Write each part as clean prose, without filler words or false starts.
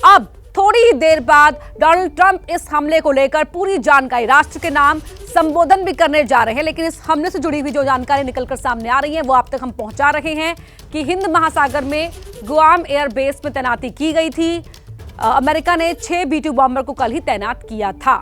अब थोड़ी ही देर बाद डोनाल्ड ट्रंप इस हमले को लेकर पूरी जानकारी राष्ट्र के नाम संबोधन भी करने जा रहे हैं, लेकिन इस हमले से जुड़ी हुई जो जानकारी निकलकर सामने आ रही है वो आप तक हम पहुंचा रहे हैं कि हिंद महासागर में गुआम एयरबेस में तैनाती की गई थी। अमेरिका ने 6 B-2 बॉम्बर को कल ही तैनात किया था।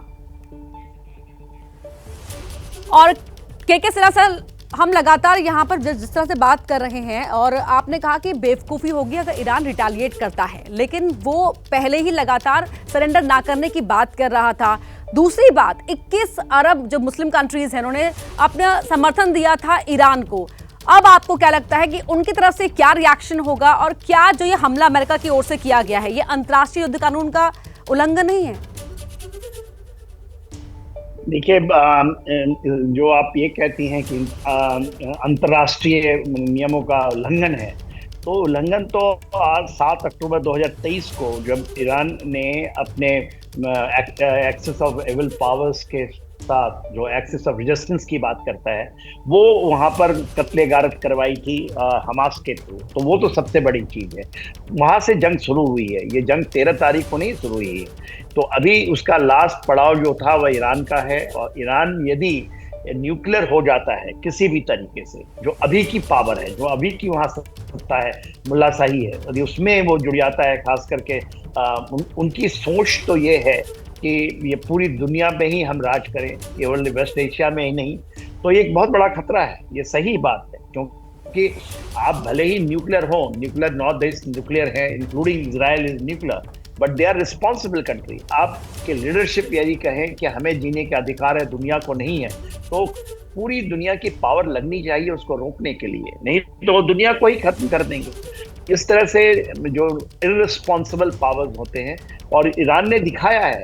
और के सिन्हा सर, हम लगातार यहाँ पर जिस तरह से बात कर रहे हैं और आपने कहा कि बेवकूफ़ी होगी अगर ईरान रिटेलिएट करता है, लेकिन वो पहले ही लगातार सरेंडर ना करने की बात कर रहा था। दूसरी बात, 21 अरब जो मुस्लिम कंट्रीज हैं उन्होंने अपना समर्थन दिया था ईरान को। अब आपको क्या लगता है कि उनकी तरफ से क्या रिएक्शन होगा और क्या जो ये हमला अमेरिका की ओर से किया गया है ये अंतर्राष्ट्रीय युद्ध कानून का उल्लंघन नहीं है? देखिए, जो आप ये कहती हैं कि अंतर्राष्ट्रीय नियमों का उल्लंघन है, तो उल्लंघन तो आज 7 अक्टूबर 2023 को जब ईरान ने अपने एक्सेस ऑफ एविल पावर्स के साथ जो एक्सेस ऑफ रेजिस्टेंस की बात करता है, वो वहाँ पर कत्ले गारत करवाई थी हमास के थ्रू, तो वो तो सबसे बड़ी चीज़ है। वहाँ से जंग शुरू हुई है, ये जंग 13 तारीख को नहीं शुरू हुई है। तो अभी उसका लास्ट पड़ाव जो था वह ईरान का है, और ईरान यदि न्यूक्लियर हो जाता है किसी भी तरीके से, जो अभी की पावर है, जो अभी की वहाँ सत्ता है, मुल्लाशाही है, यदि उसमें वो जुड़ जाता है, खास करके उनकी सोच तो ये है कि ये पूरी दुनिया में ही हम राज करें, केवल वेस्ट एशिया में ही नहीं, तो ये एक बहुत बड़ा खतरा है। ये सही बात है, क्योंकि आप भले ही न्यूक्लियर हो, न्यूक्लियर नॉर्थ ईस्ट न्यूक्लियर है, including Israel is nuclear, but they are responsible country. आपके लीडरशिप यदि कहें कि हमें जीने का अधिकार है, दुनिया को नहीं है, तो पूरी दुनिया की पावर लगनी चाहिए उसको रोकने के लिए, नहीं तो दुनिया को ही खत्म कर देंगे। इस तरह से जो इररिस्पॉन्सिबल पावर्स होते हैं, और ईरान ने दिखाया है,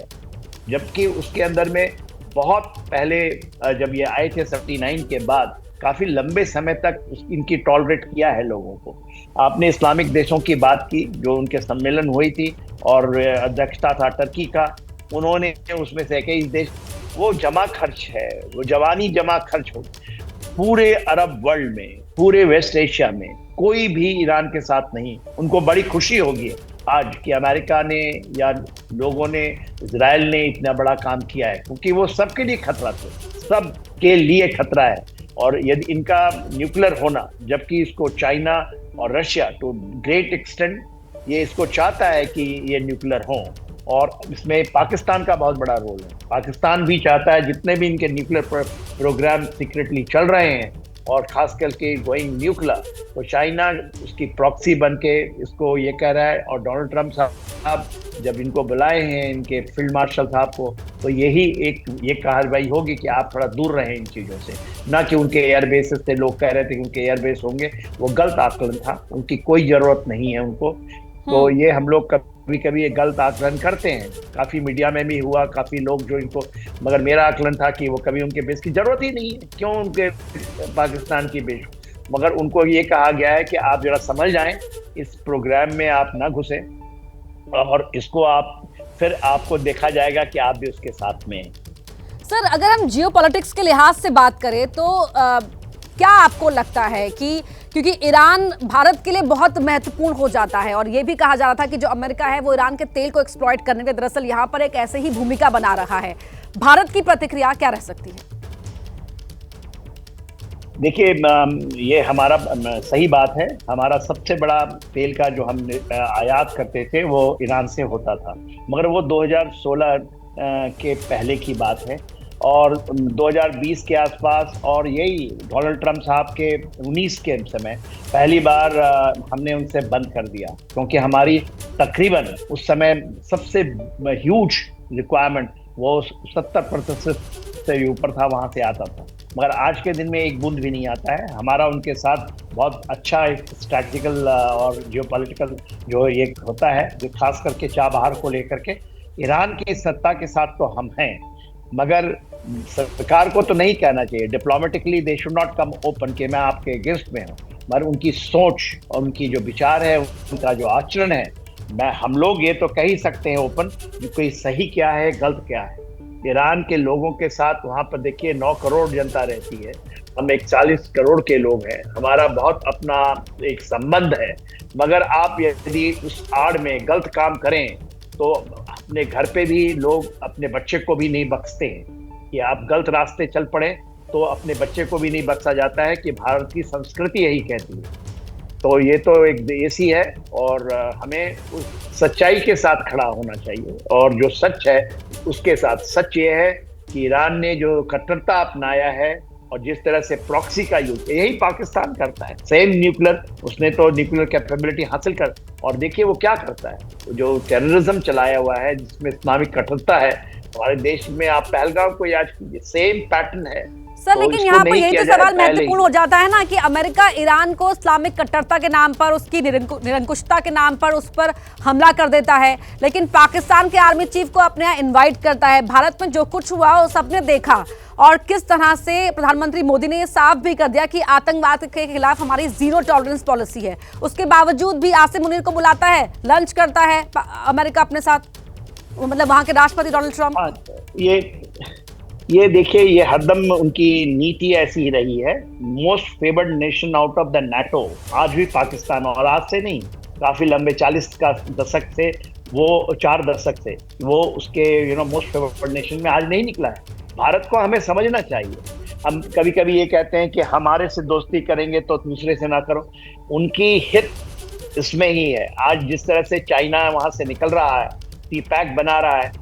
जबकि उसके अंदर में बहुत पहले जब ये आए थे 79 के बाद, काफ़ी लंबे समय तक इनकी टॉलरेट किया है लोगों को। आपने इस्लामिक देशों की बात की, जो उनके सम्मेलन हुई थी और अध्यक्षता था टर्की का, उन्होंने उसमें से 21 देश, वो जमा खर्च है, वो जवानी जमा खर्च हो पूरे अरब वर्ल्ड में, पूरे वेस्ट एशिया में कोई भी ईरान के साथ नहीं। उनको बड़ी खुशी होगी आज कि अमेरिका ने या लोगों ने, इजराइल ने इतना बड़ा काम किया है, क्योंकि वो सबके लिए खतरा था, सबके लिए खतरा है। और यदि इनका न्यूक्लियर होना, जबकि इसको चाइना और रशिया टू ग्रेट एक्सटेंट ये इसको चाहता है कि ये न्यूक्लियर हो, और इसमें पाकिस्तान का बहुत बड़ा रोल है। पाकिस्तान भी चाहता है, जितने भी इनके न्यूक्लियर प्रोग्राम सीक्रेटली चल रहे हैं और खास करके गोइंग न्यूक्लियर, तो चाइना उसकी प्रॉक्सी बन के इसको ये कह रहा है। और डोनाल्ड ट्रंप साहब जब इनको बुलाए हैं, इनके फील्ड मार्शल साहब को, तो यही एक ये कार्रवाई होगी कि आप थोड़ा दूर रहें इन चीज़ों से, ना कि उनके एयरबेसेस से लोग कह रहे थे कि उनके एयरबेस होंगे, वो गलत आकलन था, उनकी कोई ज़रूरत नहीं है उनको। तो ये हम लोग कभी कभी ये गलत आकलन करते हैं, काफ़ी मीडिया में भी हुआ, काफ़ी लोग जो इनको, मगर मेरा आकलन था कि वो कभी उनके बेस की ज़रूरत ही नहीं है, क्यों उनके पाकिस्तान की बेस। मगर उनको ये कहा गया है कि आप जरा समझ जाएं, इस प्रोग्राम में आप ना घुसें, और इसको आप फिर आपको देखा जाएगा कि आप भी उसके साथ में हैं। सर, अगर हम जियोपॉलिटिक्स के लिहाज से बात करें तो क्या आपको लगता है कि क्योंकि ईरान भारत के लिए बहुत महत्वपूर्ण हो जाता है, और ये भी कहा जा रहा था कि जो अमेरिका है वो ईरान के तेल को एक्सप्लॉइट करने के दरअसल यहाँ पर एक ऐसे ही भूमिका बना रहा है, भारत की प्रतिक्रिया क्या रह सकती है? देखिए, ये हमारा सही बात है, हमारा सबसे बड़ा तेल का जो हम आयात करते थे वो ईरान से होता था, मगर वो 2016 के पहले की बात है, और 2020 के आसपास, और यही डोनाल्ड ट्रंप साहब के 19 के समय पहली बार हमने उनसे बंद कर दिया, क्योंकि हमारी तकरीबन उस समय सबसे ह्यूज रिक्वायरमेंट वो 70% से ऊपर था, वहाँ से आता था। मगर आज के दिन में एक बूंद भी नहीं आता है। हमारा उनके साथ बहुत अच्छा एक स्ट्रैटेजिकल और जियोपॉलिटिकल जो ये होता है, जो खास करके चाबहार को लेकर के, ईरान की सत्ता के साथ तो हम हैं, मगर सरकार को तो नहीं कहना चाहिए, diplomatically they should not come open कि मैं आपके अगेंस्ट में हूँ, मगर उनकी सोच और उनकी जो विचार है, उनका जो आचरण है, हम लोग ये तो कह ही सकते हैं ओपन कि सही क्या है, गलत क्या है। ईरान के लोगों के साथ वहाँ पर देखिए 9 करोड़ जनता रहती है, हम 140 करोड़ के लोग हैं, हमारा बहुत अपना एक संबंध है। मगर आप यदि उस आड़ में गलत काम करें तो अपने घर पे भी लोग अपने बच्चे को भी नहीं बख्शते हैं। कि आप गलत रास्ते चल पड़े तो अपने बच्चे को भी नहीं बख्शा जाता है, कि भारत की संस्कृति यही कहती है। तो ये तो एक देसी है, और हमें उस सच्चाई के साथ खड़ा होना चाहिए, और जो सच है उसके साथ। सच ये है कि ईरान ने जो कट्टरता अपनाया है और जिस तरह से प्रॉक्सी का यूज यही पाकिस्तान करता है, सेम न्यूक्लियर, उसने तो न्यूक्लियर कैपेबिलिटी हासिल कर, और देखिए वो क्या करता है, जो टेररिज्म चलाया हुआ है जिसमें इस्लामिक कट्टरता है हमारे देश में। आप पहलगाम को याद कीजिए, सेम पैटर्न है। सर, तो लेकिन इसको यहाँ पर नहीं यही किया तो जाए सवाल पहले ही। महत्वपूर्ण हो जाता है ना कि अमेरिका ईरान को इस्लामिक कट्टरता के नाम पर, उसकी निरंकुशता के नाम पर उस पर हमला कर देता है, लेकिन पाकिस्तान के आर्मी चीफ को अपने यहाँ इनवाइट करता है। भारत में जो कुछ हुआ वो सबने देखा, और किस तरह से प्रधानमंत्री मोदी ने ये साफ भी कर दिया कि आतंकवाद के खिलाफ हमारी जीरो टॉलरेंस पॉलिसी है। उसके बावजूद भी आसिम मुनीर को बुलाता है, लंच करता है अमेरिका अपने साथ, मतलब वहां के राष्ट्रपति डोनाल्ड ट्रंप। ये देखिए, ये हरदम उनकी नीति ऐसी ही रही है। Most favoured nation out of the NATO आज भी पाकिस्तान, और आज से नहीं, काफी लंबे 40 का दशक से, वो 4 दशक से वो उसके मोस्ट फेवर्ड नेशन में आज नहीं निकला है। भारत को हमें समझना चाहिए। हम कभी कभी ये कहते हैं कि हमारे से दोस्ती करेंगे तो दूसरे से ना करो, उनकी हित इसमें ही है। आज जिस तरह से चाइना वहां से निकल रहा है, टी पैक बना रहा है,